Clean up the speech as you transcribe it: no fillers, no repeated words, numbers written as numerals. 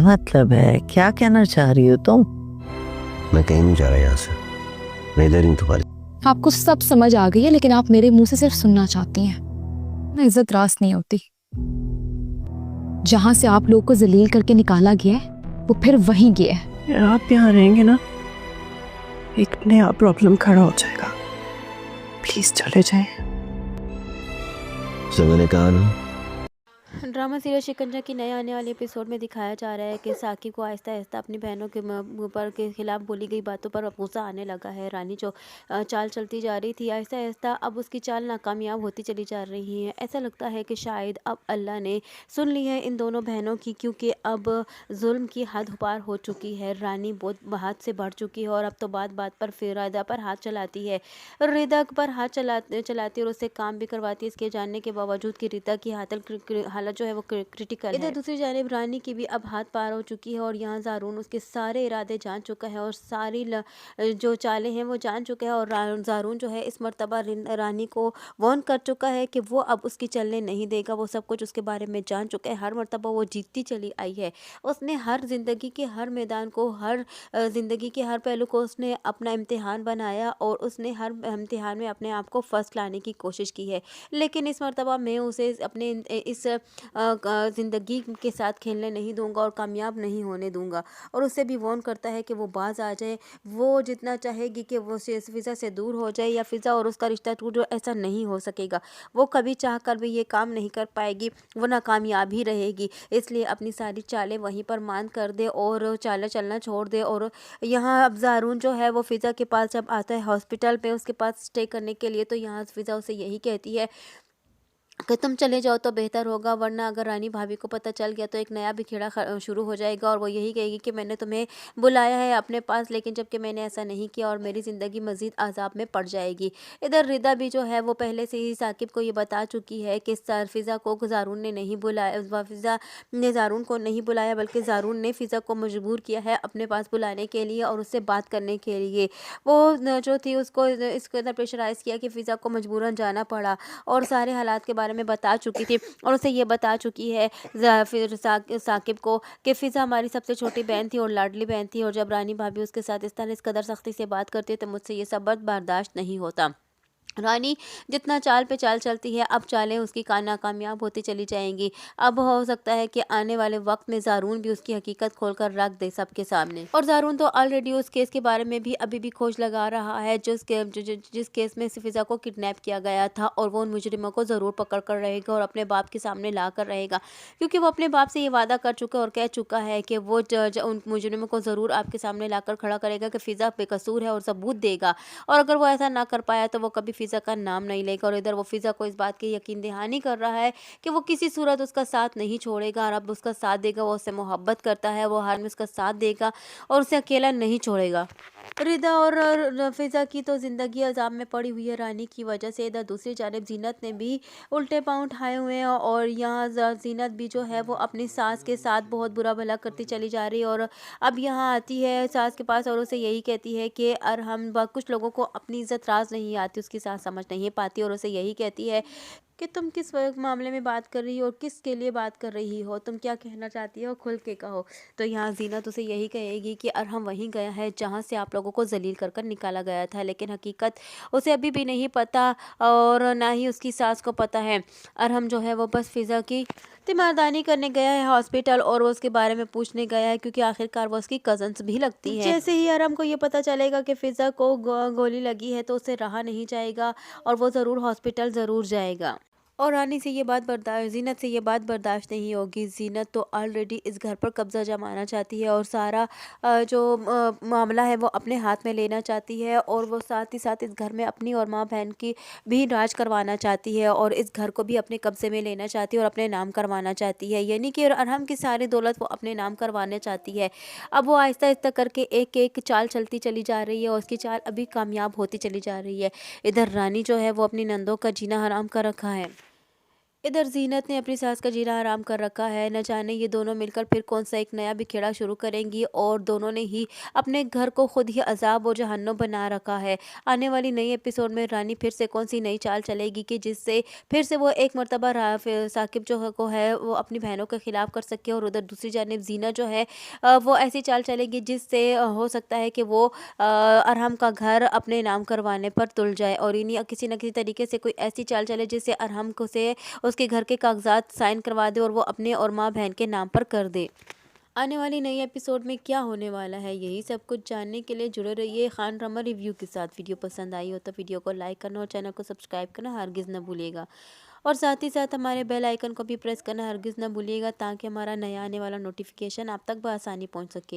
क्या मतलब है, क्या कहना चाह रही हो तुम? मैं कहीं नहीं जा रहा यहाँ से, मैं इधर ही तुम्हारी। आपको सब समझ आ गई है, लेकिन आप मेरे मुंह से सिर्फ सुनना चाहती हैं। ना इज्जत रास नहीं होती। जहां से आप लोगों को जलील करके निकाला गया है, वो फिर वहीं गया है। आप यहाँ रहेंगे ना, एक नया प्रॉब्लम खड़ा हो जाएगा। प्लीज चले जाएं। जब मैंने कहा ना, ड्रामा सीरियल शिकंजा की नए आने वाले एपिसोड में दिखाया जा रहा है कि साकिब को आहिस्ता आहिस्ता अपनी बहनों के ऊपर के खिलाफ बोली गई बातों पर गुस्सा आने लगा है। रानी जो चाल चलती जा रही थी, आहिस्ता आहिस्ता अब उसकी चाल नाकामयाब होती चली जा रही है। ऐसा लगता है कि शायद अब अल्लाह ने सुन ली है इन दोनों बहनों की, क्योंकि अब जुल्म की हद पार हो चुकी है। रानी बहुत हद से बढ़ चुकी है और अब तो बात बात पर फिर रिदा पर हाथ चलाती है। रिदा पर हाथ चलाती और उससे काम भी करवाती है, इसके जानने के बावजूद कि रिदा की हालत जो है वो क्रिटिकल है। दूसरी जानिब रानी की भी अब हाथ पार हो चुकी है और यहाँ ज़ारून उसके सारे इरादे जान चुका है और सारी जो चालें हैं वो जान चुका है। और ज़ारून जो है इस मर्तबा रानी को वार्न कर चुका है कि वो अब उसकी चलने नहीं देगा। वो सब कुछ उसके बारे में जान चुका है। हर मर्तबा वो जीतती चली आई है। उसने हर ज़िंदगी के हर मैदान को, हर ज़िंदगी के हर पहलू को उसने अपना इम्तिहान बनाया और उसने हर इम्तिहान में अपने आप को फर्स्ट लाने की कोशिश की है। लेकिन इस मर्तबा मैं उसे अपने इस ज़िंदगी के साथ खेलने नहीं दूंगा और कामयाब नहीं होने दूंगा। और उससे भी वार्न करता है कि वो बाज़ आ जाए। वो जितना चाहेगी कि वो फ़िज़ा से दूर हो जाए या फ़िज़ा और उसका रिश्ता टूट जाए, ऐसा नहीं हो सकेगा। वो कभी चाह कर भी ये काम नहीं कर पाएगी, वो नाकामयाब ही रहेगी। इसलिए अपनी सारी चालें वहीं पर मान कर दे और चालें चलना छोड़ दे। और यहाँ अब ज़ारून जो है वो फ़िज़ा के पास जब आता है हॉस्पिटल पे उसके पास स्टे करने के लिए, तो यहाँ फ़िज़ा उसे यही कहती है कि तुम चले जाओ तो बेहतर होगा, वरना अगर रानी भाभी को पता चल गया तो एक नया बिखेड़ा शुरू हो जाएगा और वो यही कहेगी कि मैंने तुम्हें बुलाया है अपने पास, लेकिन जबकि मैंने ऐसा नहीं किया और मेरी ज़िंदगी मज़ीद अज़ाब में पड़ जाएगी। इधर रिदा भी जो है वो पहले से ही साकिब को ये बता चुकी है कि फ़िज़ा को ज़ारून ने नहीं बुलाया, फ़िज़ा ने ज़ारून को नहीं बुलाया, बल्कि ज़ारून ने फ़िज़ा को मजबूर किया है अपने पास बुलाने के लिए और उससे बात करने के लिए। वो जो थी उसको इसके अंदर प्रेशराइज़ किया कि फ़िज़ा को मजबूरन जाना पड़ा और सारे हालात के बारे में बता चुकी थी और उसे ये बता चुकी है फिर साकिब को कि फ़िज़ा हमारी सबसे छोटी बहन थी और लाडली बहन थी और जब रानी भाभी उसके साथ इस कदर सख्ती से बात करती है तो मुझसे ये सब बर्दाश्त नहीं होता। रानी जितना चाल पे चाल चलती है, अब चालें उसकी नाकामयाब होती चली जाएंगी। अब हो सकता है कि आने वाले वक्त में ज़ारून भी उसकी हकीकत खोलकर रख दे सबके सामने। और ज़ारून तो ऑलरेडी उस केस के बारे में भी अभी भी खोज लगा रहा है जिस केस में फ़िज़ा को किडनैप किया गया था, और वो उन मुजरिमों को ज़रूर पकड़ कर रहेगा और अपने बाप के सामने ला कर रहेगा, क्योंकि वो अपने बाप से ये वादा कर चुका और कह चुका है कि वो उन मुजरिमों को ज़रूर आपके सामने ला कर खड़ा करेगा कि फ़िज़ा बेकसूर है और सबूत देगा। और अगर वो ऐसा ना कर पाया तो वो कभी फ़िज़ा का नाम नहीं लेगा। और इधर वो फ़िज़ा को इस बात की यकीन दहानी कर रहा है कि वो किसी सूरत उसका साथ नहीं छोड़ेगा और अब उसका साथ देगा। वो उससे मोहब्बत करता है, वो हार में उसका साथ देगा और उसे अकेला नहीं छोड़ेगा। रिदा और फ़िज़ा की तो ज़िंदगी अज़ाब में पड़ी हुई है रानी की वजह से। इधर दूसरी जानिब ज़ीनत ने भी उल्टे पाँव उठाए हुए हैं और यहाँ ज़ीनत भी जो है वो अपनी सास के साथ बहुत बुरा भला करती चली जा रही है। और अब यहाँ आती है सास के पास और उसे यही कहती है कि कुछ लोगों को अपनी इज़्ज़त राज नहीं आती, उसकी सास समझ नहीं पाती और उसे यही कहती है कि तुम किस मामले में बात कर रही हो और किसके लिए बात कर रही हो, तुम क्या कहना चाहती हो, खुल के कहो। तो यहाँ ज़ीनत उसे यही कहेगी कि अरहम वहीं गया है जहाँ से आप लोगों को जलील कर कर निकाला गया था, लेकिन हकीकत उसे अभी भी नहीं पता और ना ही उसकी सास को पता है। अरहम जो है वो बस फ़िज़ा की तीमारदानी करने गया है हॉस्पिटल और वो उसके बारे में पूछने गया है, क्योंकि आखिरकार वो उसकी कज़न्स भी लगती हैं। जैसे ही अरहम को ये पता चलेगा कि फ़िज़ा को गोली लगी है तो उसे रहा नहीं जाएगा और वो ज़रूर हॉस्पिटल ज़रूर जाएगा। और रानी से ये बात ज़ीनत से ये बात बर्दाश्त नहीं होगी। ज़ीनत तो ऑलरेडी इस घर पर कब्ज़ा जमाना चाहती है और सारा जो मामला है वो अपने हाथ में लेना चाहती है और वो साथ ही साथ इस घर में अपनी और माँ बहन की भी राज करवाना चाहती है और इस घर को भी अपने कब्ज़े में लेना चाहती है और अपने नाम करवाना चाहती है, यानी कि अरहम की सारी दौलत वो अपने नाम करवाना चाहती है। अब वो आहिस्ता आहिस्ता करके एक एक चाल चलती चली जा रही है और उसकी चाल अभी कामयाब होती चली जा रही है। इधर रानी जो है वो अपनी नंदों का जीना हराम कर रखा है। इधर जीनत ने अपनी सास का जीना हराम कर रखा है। न जाने ये दोनों मिलकर फिर कौन सा एक नया बिखेड़ा शुरू करेंगी, और दोनों ने ही अपने घर को खुद ही अजाब और जहन्नुम बना रखा है। आने वाली नई एपिसोड में रानी फिर से कौन सी नई चाल चलेगी कि जिससे फिर से वो एक मर्तबा साकिब को है वो अपनी बहनों के खिलाफ कर सके, और उधर दूसरी जानिब जीना जो है वो ऐसी चाल चलेगी जिससे हो सकता है कि वो अरहम का घर अपने नाम करवाने पर तुल जाए, और इन्हीं किसी न किसी तरीके से कोई ऐसी चाल चले जिससे अरहम को से उसके घर के कागजात साइन करवा दे और वो अपने और माँ बहन के नाम पर कर दे। आने वाली नई एपिसोड में क्या होने वाला है, यही सब कुछ जानने के लिए जुड़े रहिए खान ड्रामा रिव्यू के साथ। वीडियो पसंद आई हो तो वीडियो को लाइक करना और चैनल को सब्सक्राइब करना हरगिज़ न भूलिएगा, और साथ ही साथ हमारे बेल आइकन को भी प्रेस करना हरगिज़ न भूलिएगा, ताकि हमारा नया आने वाला नोटिफिकेशन आप तक बआसानी पहुँच सके।